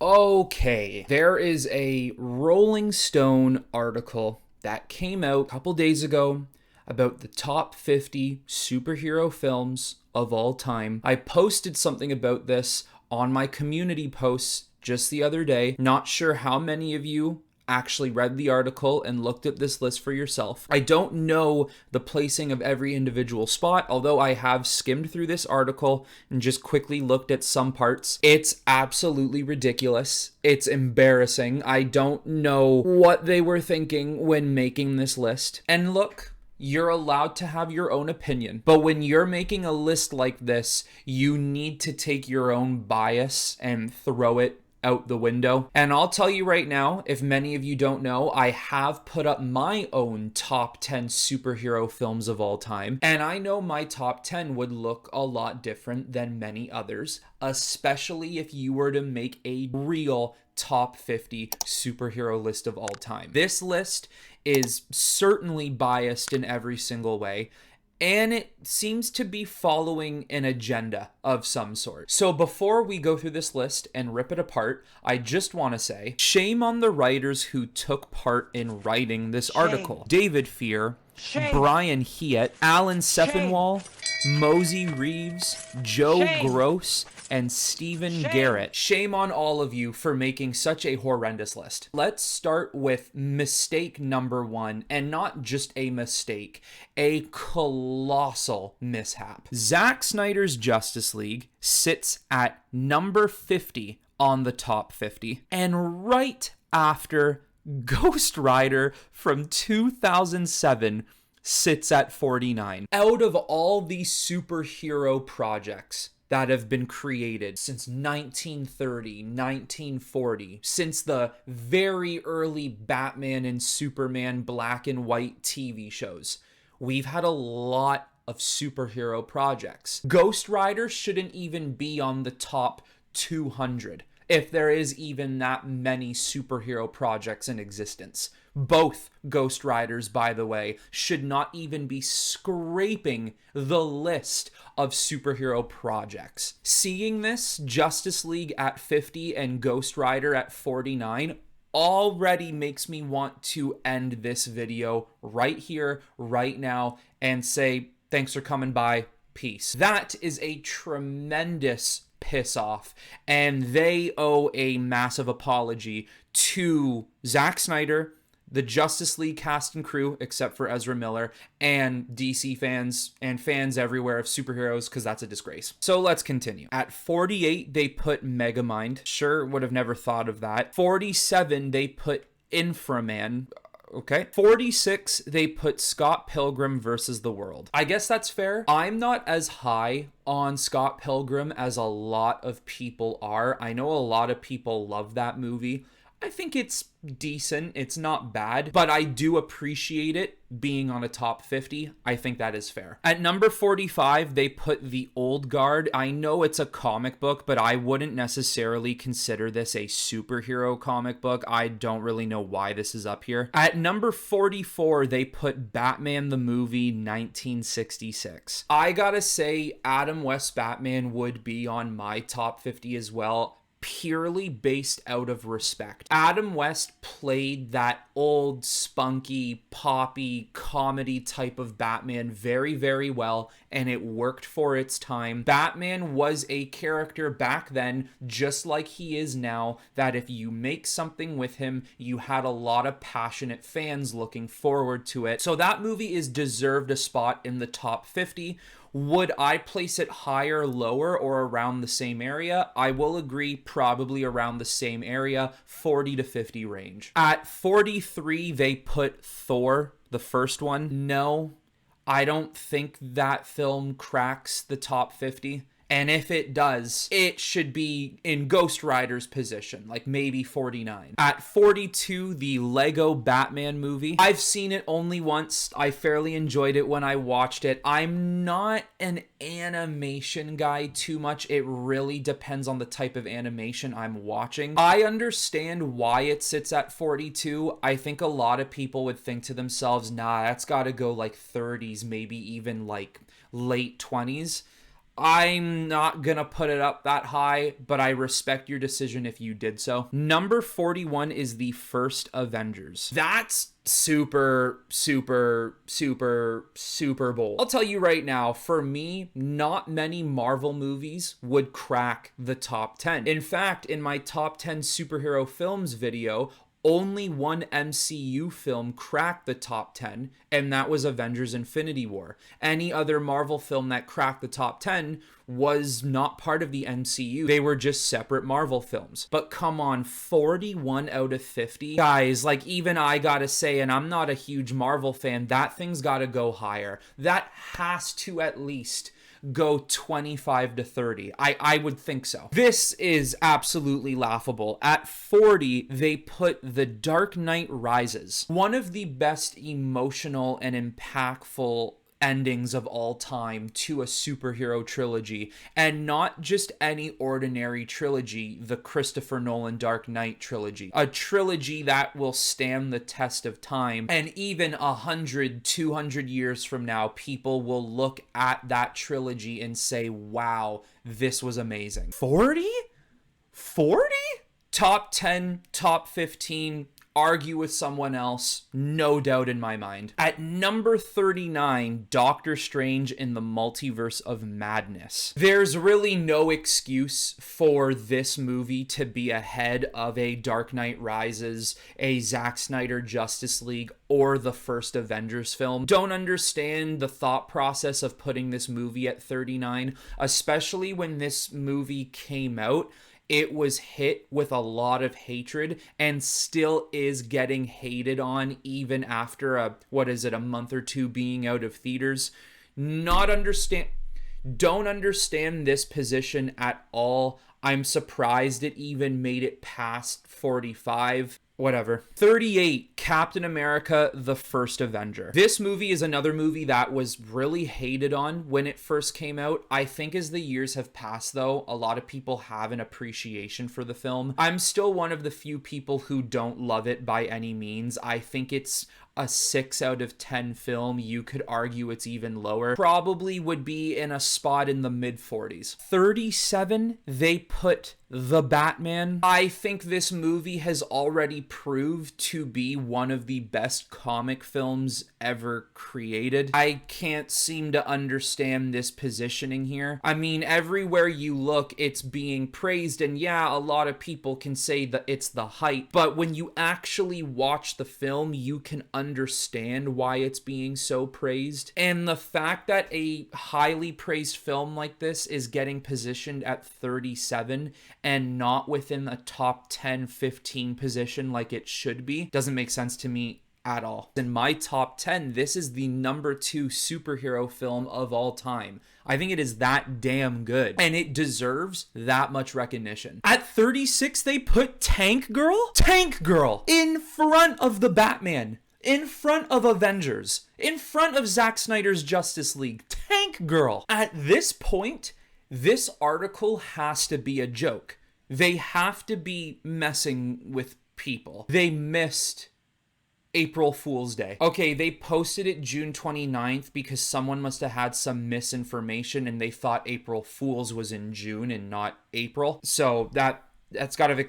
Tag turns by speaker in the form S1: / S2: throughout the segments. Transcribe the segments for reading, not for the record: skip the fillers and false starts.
S1: Okay, there is a Rolling Stone article that came out a couple days ago about the top 50 superhero films of all time. I posted something about this on my community posts just the other day. Not sure how many of you actually read the article and looked at this list for yourself. I don't know the placing of every individual spot, although I have skimmed through this article and just quickly looked at some parts. It's absolutely ridiculous. It's embarrassing. I don't know what they were thinking when making this list. And look, you're allowed to have your own opinion, but when you're making a list like this, you need to take your own bias and throw it out the window. And I'll tell you right now, if many of you don't know, I have put up my own top 10 superhero films of all time. And I know my top 10 would look a lot different than many others, especially if you were to make a real top 50 superhero list of all time. This list is certainly biased in every single way, and it seems to be following an agenda of some sort. So before we go through this list and rip it apart, I just want to say, shame on the writers who took part in writing this article. David Fear, Brian Hiett, Alan Sepinwall, Mosey Reeves, Joe Gross, and Stephen Garrett. Shame on all of you for making such a horrendous list. Let's start with mistake number one, and not just a mistake, a colossal mishap. Zack Snyder's Justice League sits at number 50 on the top 50, and right after Ghost Rider from 2007 sits at 49. Out of all these superhero projects that have been created since 1930, 1940, since the very early Batman and Superman black and white TV shows, we've had a lot of superhero projects. Ghost Rider shouldn't even be on the top 200, if there is even that many superhero projects in existence. Both Ghost Riders, by the way, should not even be scraping the list of superhero projects. Seeing this, Justice League at 50 and Ghost Rider at 49 already makes me want to end this video right here, right now, and say, thanks for coming by, peace. That is a tremendous piss off, and they owe a massive apology to Zack Snyder, the Justice League cast and crew, except for Ezra Miller, and DC fans and fans everywhere of superheroes, because that's a disgrace. So let's continue. At 48, they put Megamind. Sure, would have never thought of that. 47, they put Inframan. Okay. 46, they put Scott Pilgrim versus the World. I guess that's fair. I'm not as high on Scott Pilgrim as a lot of people are. I know a lot of people love that movie. I think it's decent. It's not bad, but I do appreciate it being on a top 50. I think that is fair. At number 45, they put The Old Guard. I know it's a comic book, but I wouldn't necessarily consider this a superhero comic book. I don't really know why this is up here. At number 44, they put Batman the Movie 1966. I gotta say, Adam West's Batman would be on my top 50 as well, purely based out of respect. Adam West played that old, spunky, poppy, comedy type of Batman very, very well, and it worked for its time. Batman was a character back then, just like he is now, that if you make something with him, you had a lot of passionate fans looking forward to it. So that movie is deserved a spot in the top 50. Would I place it higher, lower, or around the same area? I will agree, probably around the same area, 40 to 50 range. At 43, they put Thor, the first one. No, I don't think that film cracks the top 50. And if it does, it should be in Ghost Rider's position, like maybe 49. At 42, the Lego Batman movie. I've seen it only once. I fairly enjoyed it when I watched it. I'm not an animation guy too much. It really depends on the type of animation I'm watching. I understand why it sits at 42. I think a lot of people would think to themselves, nah, that's gotta go like 30s, maybe even like late 20s. I'm not gonna put it up that high, but I respect your decision if you did so. Number 41 is the first Avengers. That's super bold. I'll tell you right now, for me, not many Marvel movies would crack the top 10. In fact, in my top 10 superhero films video, only one MCU film cracked the top 10, and that was Avengers Infinity War. Any other Marvel film that cracked the top 10 was not part of the MCU. They were just separate Marvel films. But come on, 41 out of 50? Guys, like, even I gotta say, and I'm not a huge Marvel fan, that thing's gotta go higher. That has to at least go 25 to 30. I would think so. This is absolutely laughable. At 40, they put The Dark Knight Rises. One of the best emotional and impactful endings of all time to a superhero trilogy, and not just any ordinary trilogy, the Christopher Nolan Dark Knight trilogy. A trilogy that will stand the test of time, and even 100, 200 years from now, people will look at that trilogy and say, wow, this was amazing. 40? 40? Top 10, top 15, argue with someone else, no doubt in my mind. At number 39, Doctor Strange in the Multiverse of Madness. There's really no excuse for this movie to be ahead of a Dark Knight Rises, a Zack Snyder Justice League, or the first Avengers film. Don't understand the thought process of putting this movie at 39, especially when this movie came out. It was hit with a lot of hatred and still is getting hated on even after a month or two being out of theaters. Don't understand this position at all. I'm surprised it even made it past 45. Whatever. 38, Captain America, the First Avenger. This movie is another movie that was really hated on when it first came out. I think as the years have passed, though, a lot of people have an appreciation for the film. I'm still one of the few people who don't love it by any means. I think it's a 6 out of 10 film. You could argue it's even lower. Probably would be in a spot in the mid-40s. 37, they put The Batman. I think this movie has already proved to be one of the best comic films ever created. I can't seem to understand this positioning here. I mean, everywhere you look, it's being praised, and yeah, a lot of people can say that it's the hype, but when you actually watch the film, you can understand why it's being so praised. And the fact that a highly praised film like this is getting positioned at 37 and not within a top 10, 15 position like it should be doesn't make sense to me at all. In my top 10, this is the number 2 superhero film of all time. I think it is that damn good, and it deserves that much recognition. At 36, they put Tank Girl? Tank Girl! In front of the Batman. In front of Avengers. In front of Zack Snyder's Justice League. Tank Girl! At this point, this article has to be a joke. They have to be messing with people. They missed April Fool's Day. Okay, they posted it June 29th because someone must have had some misinformation and they thought April Fool's was in June and not April. So that's gotta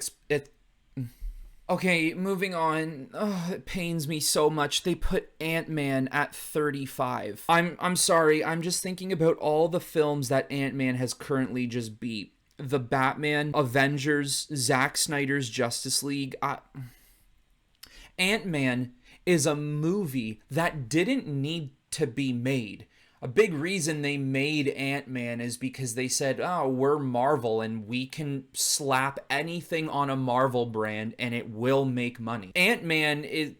S1: Okay, moving on. Oh, it pains me so much. They put Ant-Man at 35. I'm sorry. I'm just thinking about all the films that Ant-Man has currently just beat. The Batman, Avengers, Zack Snyder's Justice League. Ant-Man is a movie that didn't need to be made. A big reason they made Ant-Man is because they said, oh, we're Marvel and we can slap anything on a Marvel brand and it will make money. Ant-Man is...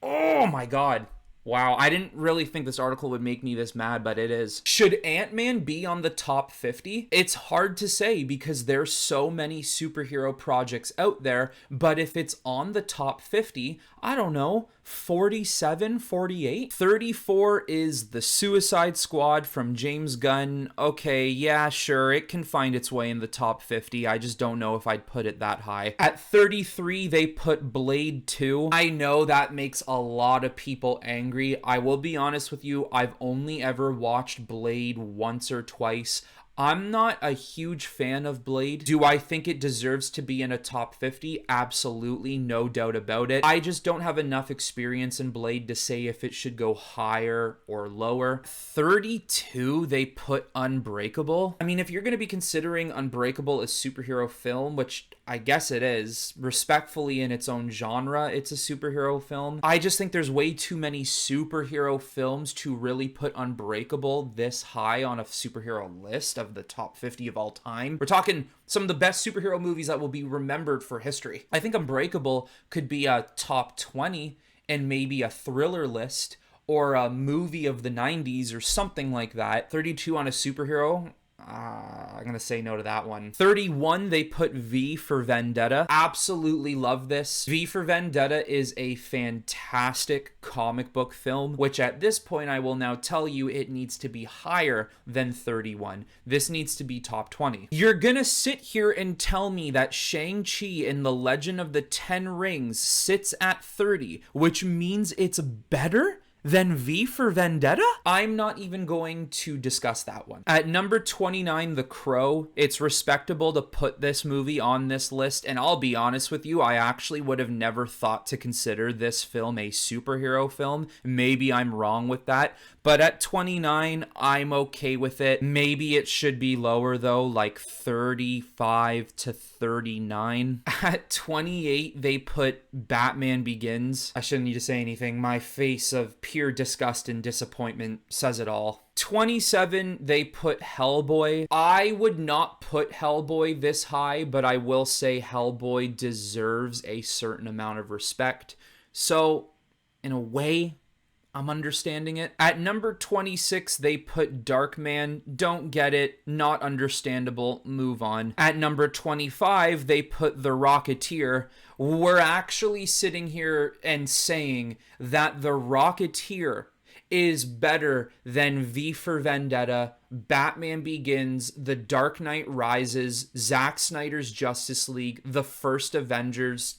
S1: Oh my god. Wow, I didn't really think this article would make me this mad, but it is. Should Ant-Man be on the top 50? It's hard to say because there's so many superhero projects out there, but if it's on the top 50, I don't know, 47, 48? 34 is The Suicide Squad from James Gunn. Okay, yeah, sure, it can find its way in the top 50. I just don't know if I'd put it that high. At 33, they put Blade 2. I know that makes a lot of people angry. I will be honest with you, I've only ever watched Blade once or twice. I'm not a huge fan of Blade. Do I think it deserves to be in a top 50? Absolutely, no doubt about it. I just don't have enough experience in Blade to say if it should go higher or lower. 32, they put Unbreakable. I mean, if you're going to be considering Unbreakable a superhero film, which I guess it is, respectfully in its own genre, it's a superhero film. I just think there's way too many superhero films to really put Unbreakable this high on a superhero list of the top 50 of all time. We're talking some of the best superhero movies that will be remembered for history. I think Unbreakable could be a top 20 and maybe a thriller list or a movie of the 90s or something like that. 32 on a superhero, I'm going to say no to that one. 31, they put V for Vendetta. Absolutely love this. V for Vendetta is a fantastic comic book film, which at this point I will now tell you it needs to be higher than 31. This needs to be top 20. You're going to sit here and tell me that Shang-Chi in The Legend of the Ten Rings sits at 30, which means it's better than V for Vendetta? I'm not even going to discuss that one. At number 29, The Crow. It's respectable to put this movie on this list, and I'll be honest with you, I actually would have never thought to consider this film a superhero film. Maybe I'm wrong with that, but at 29, I'm okay with it. Maybe it should be lower though, like 35 to 39. At 28, they put Batman Begins. I shouldn't need to say anything. My face of pure disgust and disappointment says it all. 27, they put Hellboy. I would not put Hellboy this high, but I will say Hellboy deserves a certain amount of respect. So, in a way, I'm understanding it. At number 26, they put Darkman. Don't get it. Not understandable. Move on. At number 25, they put The Rocketeer. We're actually sitting here and saying that The Rocketeer is better than V for Vendetta, Batman Begins, The Dark Knight Rises, Zack Snyder's Justice League, the first Avengers.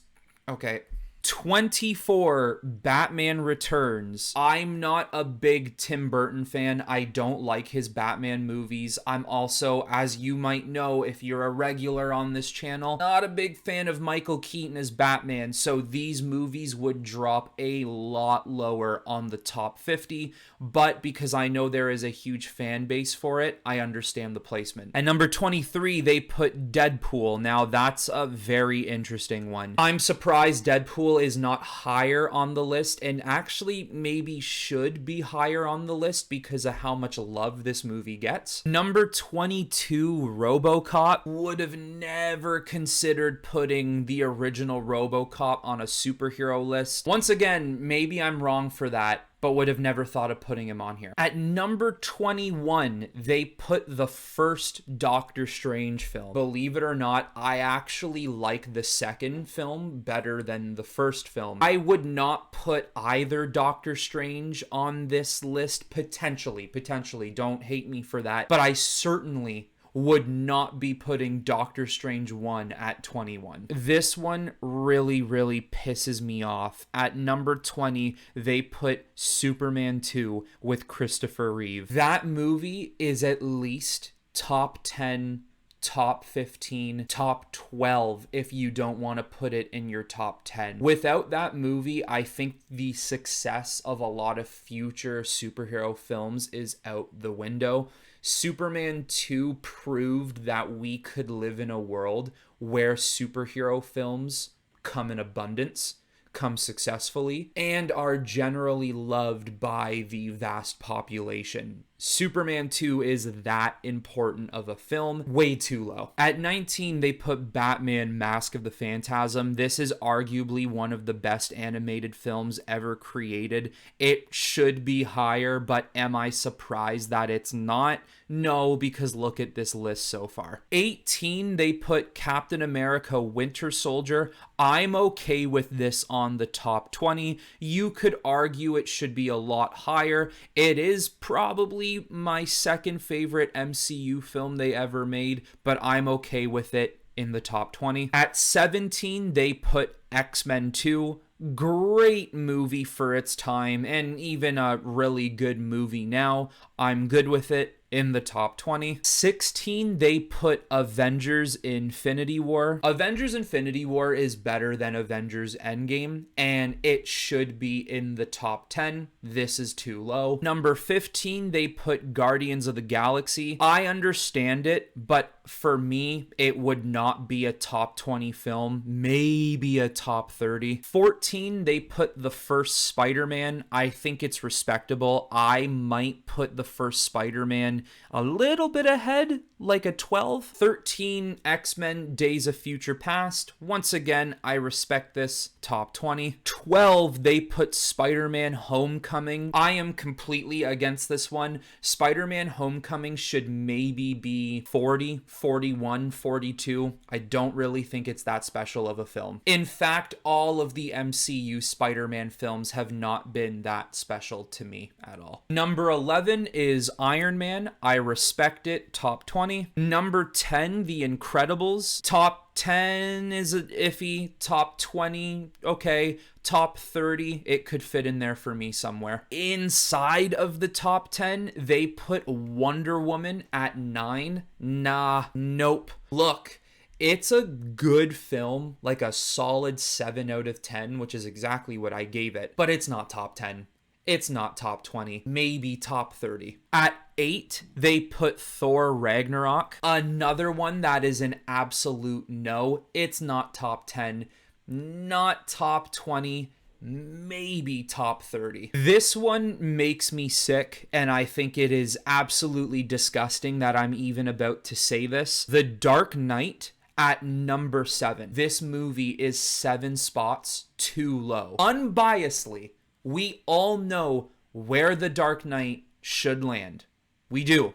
S1: Okay. 24, Batman Returns. I'm not a big Tim Burton fan. I don't like his Batman movies. I'm also, as you might know if you're a regular on this channel, not a big fan of Michael Keaton as Batman, so these movies would drop a lot lower on the top 50, but because I know there is a huge fan base for it, I understand the placement. At number 23, they put Deadpool. Now, that's a very interesting one. I'm surprised Deadpool is not higher on the list, and actually maybe should be higher on the list because of how much love this movie gets. Number 22, RoboCop. Would have never considered putting the original RoboCop on a superhero list. Once again, maybe I'm wrong for that, but would have never thought of putting him on here. At number 21, they put the first Doctor Strange film. Believe it or not, I actually like the second film better than the first film. I would not put either Doctor Strange on this list, potentially, don't hate me for that, but I certainly would not be putting Doctor Strange 1 at 21. This one really, really pisses me off. At number 20, they put Superman 2 with Christopher Reeve. That movie is at least top 10, top 15, top 12 if you don't want to put it in your top 10. Without that movie, I think the success of a lot of future superhero films is out the window. Superman 2 proved that we could live in a world where superhero films come in abundance, come successfully, and are generally loved by the vast population. Superman 2 is that important of a film. Way too low. At 19, they put Batman Mask of the Phantasm. This is arguably one of the best animated films ever created. It should be higher, but am I surprised that it's not? No, because look at this list so far. 18, they put Captain America Winter Soldier. I'm okay with this on the top 20. You could argue it should be a lot higher. It is probably my second favorite MCU film they ever made, but I'm okay with it in the top 20. At 17, they put X-Men 2. Great movie for its time, and even a really good movie now. I'm good with it in the top 20. 16, they put Avengers Infinity War. Avengers Infinity War is better than Avengers Endgame, and it should be in the top 10. This is too low. Number 15, they put Guardians of the Galaxy. I understand it, but for me, it would not be a top 20 film, maybe a top 30. 14, they put the first Spider-Man. I think it's respectable. I might put the first Spider-Man a little bit ahead, like a 12. 13, X-Men Days of Future Past. Once again, I respect this. Top 20. 12, they put Spider-Man Homecoming. I am completely against this one. Spider-Man Homecoming should maybe be 40, 41, 42. I don't really think it's that special of a film. In fact, all of the MCU Spider-Man films have not been that special to me at all. Number 11 is Iron Man. I respect it. Top 20. Number 10, The Incredibles. Top 10 is iffy. Top 20, okay. Top 30, it could fit in there for me somewhere. Inside of the top 10, they put Wonder Woman at 9. Nah, nope. Look, it's a good film, like a solid 7 out of 10, which is exactly what I gave it, but it's not top 10. It's not top 20, maybe top 30. At 8, they put Thor Ragnarok. Another one that is an absolute no. It's not top 10, not top 20, maybe top 30. This one makes me sick, and I think it is absolutely disgusting that I'm even about to say this. The Dark Knight at number 7. This movie is 7 spots too low. Unbiasedly, we all know where The Dark Knight should land. We do.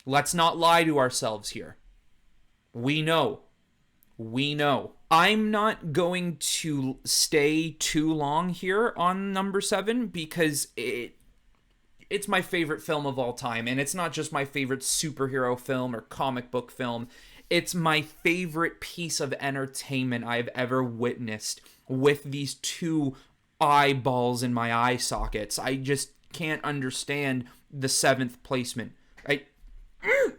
S1: Let's not lie to ourselves here. We know. We know. I'm not going to stay too long here on number 7 because it's my favorite film of all time. And it's not just my favorite superhero film or comic book film. It's my favorite piece of entertainment I've ever witnessed with these two eyeballs in my eye sockets. I just can't understand the 7th placement.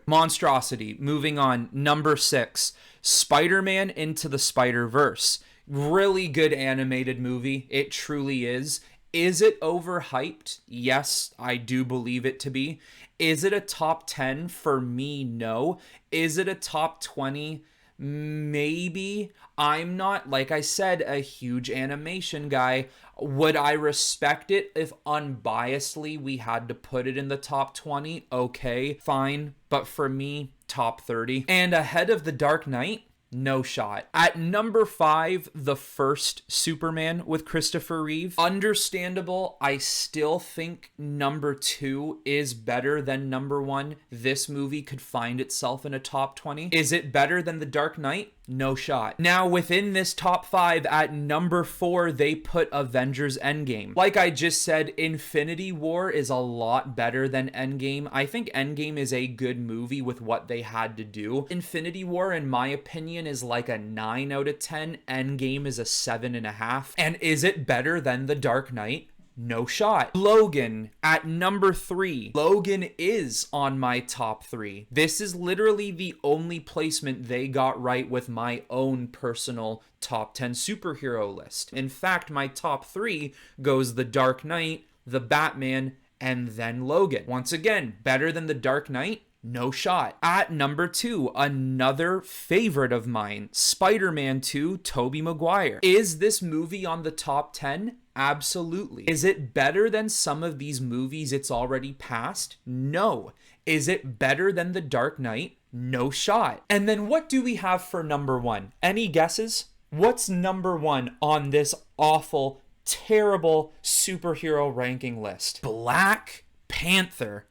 S1: Monstrosity. Moving on. Number 6. Spider-Man Into the Spider-Verse. Really good animated movie. It truly is. Is it overhyped? Yes, I do believe it to be. Is it a top 10? For me, no. Is it a top 20? Maybe. I'm not, like I said, a huge animation guy. Would I respect it if unbiasedly we had to put it in the top 20? Okay, fine. But for me, top 30. And ahead of The Dark Knight, no shot. At number 5, the first Superman with Christopher Reeve. Understandable. I still think number 2 is better than number 1. This movie could find itself in a top 20. Is it better than The Dark Knight? No shot. Now, within this top 5, at number 4, they put Avengers Endgame. Like I just said, Infinity War is a lot better than Endgame. I think Endgame is a good movie with what they had to do. Infinity War, in my opinion, is like a 9 out of 10. Endgame is a 7.5. And is it better than The Dark Knight? No shot. Logan at number 3. Logan is on my top 3. This is literally the only placement they got right with my own personal top 10 superhero list. In fact, my top 3 goes The Dark Knight, The Batman, and then Logan. Once again, better than The Dark Knight? No shot. At number 2, another favorite of mine, Spider-Man 2, Tobey Maguire. Is this movie on the top 10? Absolutely. Is it better than some of these movies it's already passed? No. Is it better than The Dark Knight? No shot. And then what do we have for number 1? Any guesses? What's number 1 on this awful, terrible superhero ranking list? Black Panther.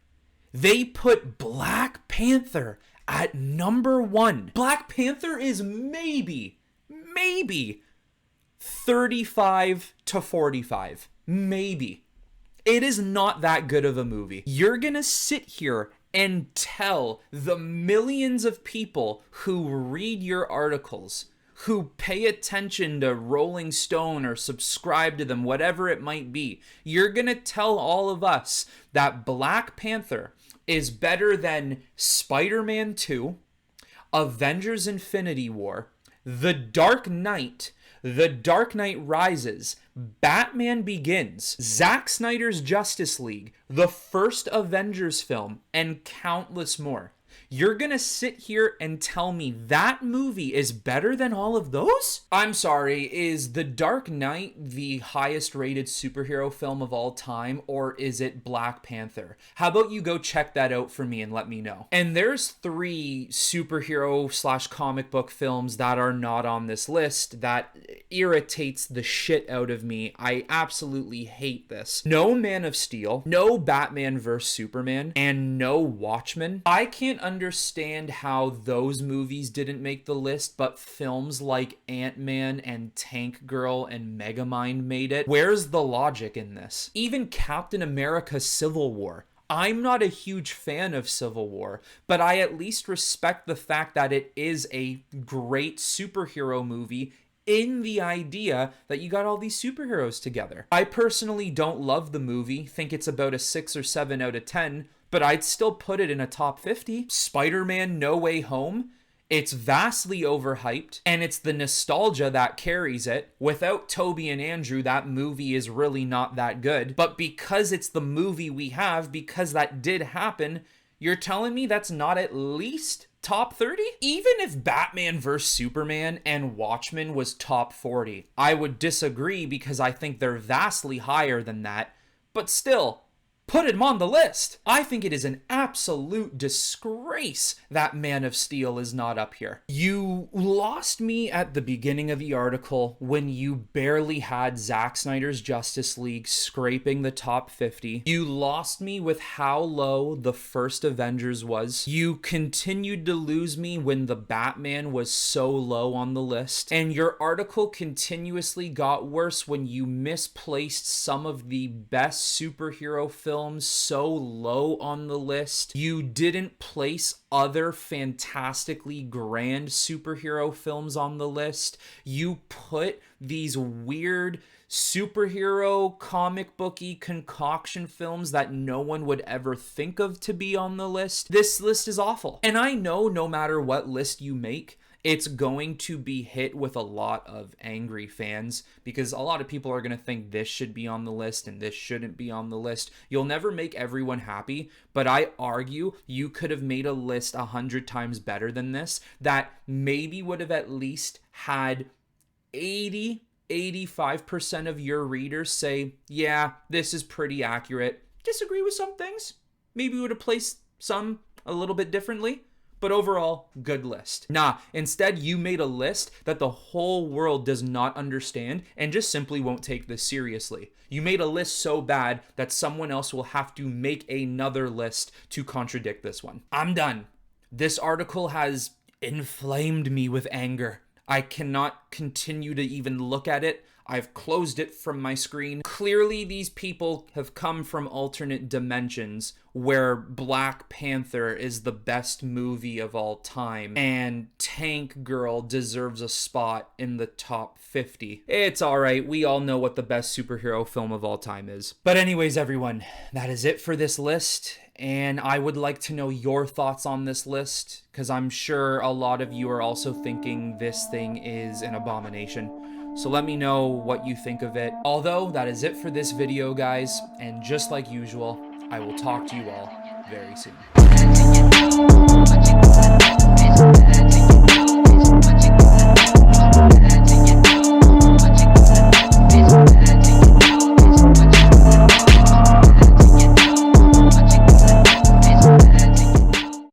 S1: They put Black Panther at number 1. Black Panther is maybe 35 to 45. Maybe. It is not that good of a movie. You're gonna sit here and tell the millions of people who read your articles, who pay attention to Rolling Stone or subscribe to them, whatever it might be, you're gonna tell all of us that Black Panther is better than Spider-Man 2, Avengers Infinity War, The Dark Knight, The Dark Knight Rises, Batman Begins, Zack Snyder's Justice League, the first Avengers film, and countless more. You're gonna sit here and tell me that movie is better than all of those? I'm sorry, is The Dark Knight the highest rated superhero film of all time, or is it Black Panther? How about you go check that out for me and let me know. And there's 3 superhero slash comic book films that are not on this list that irritates the shit out of me. I absolutely hate this. No Man of Steel, no Batman vs Superman, and no Watchmen. I can't understand how those movies didn't make the list, but films like Ant-Man and Tank Girl and Megamind made it. Where's the logic in this? Even Captain America Civil War. I'm not a huge fan of Civil War, but I at least respect the fact that it is a great superhero movie in the idea that you got all these superheroes together. I personally don't love the movie, think it's about a 6 or 7 out of 10, but I'd still put it in a top 50. Spider-Man No Way Home, it's vastly overhyped, and it's the nostalgia that carries it. Without Toby and Andrew, that movie is really not that good. But because it's the movie we have, because that did happen, you're telling me that's not at least top 30? Even if Batman vs Superman and Watchmen was top 40, I would disagree because I think they're vastly higher than that. But still, put him on the list. I think it is an absolute disgrace that Man of Steel is not up here. You lost me at the beginning of the article when you barely had Zack Snyder's Justice League scraping the top 50. You lost me with how low the first Avengers was. You continued to lose me when the Batman was so low on the list. And your article continuously got worse when you misplaced some of the best superhero films so low on the list. You didn't place other fantastically grand superhero films on the list. You put these weird superhero comic booky concoction films that no one would ever think of to be on the list. This list is awful. And I know no matter what list you make, it's going to be hit with a lot of angry fans because a lot of people are going to think this should be on the list and this shouldn't be on the list. You'll never make everyone happy, but I argue you could have made a list 100 times better than this that maybe would have at least had 85% of your readers say, yeah, this is pretty accurate. Disagree with some things. Maybe we would have placed some a little bit differently. But overall, good list. Nah, instead you made a list that the whole world does not understand and just simply won't take this seriously. You made a list so bad that someone else will have to make another list to contradict this one. I'm done. This article has inflamed me with anger. I cannot continue to even look at it. I've closed it from my screen. Clearly, these people have come from alternate dimensions where Black Panther is the best movie of all time and Tank Girl deserves a spot in the top 50. It's alright, we all know what the best superhero film of all time is. But anyways, everyone, that is it for this list. And I would like to know your thoughts on this list, because I'm sure a lot of you are also thinking this thing is an abomination. So let me know what you think of it. Although, that is it for this video, guys. And just like usual, I will talk to you all very soon.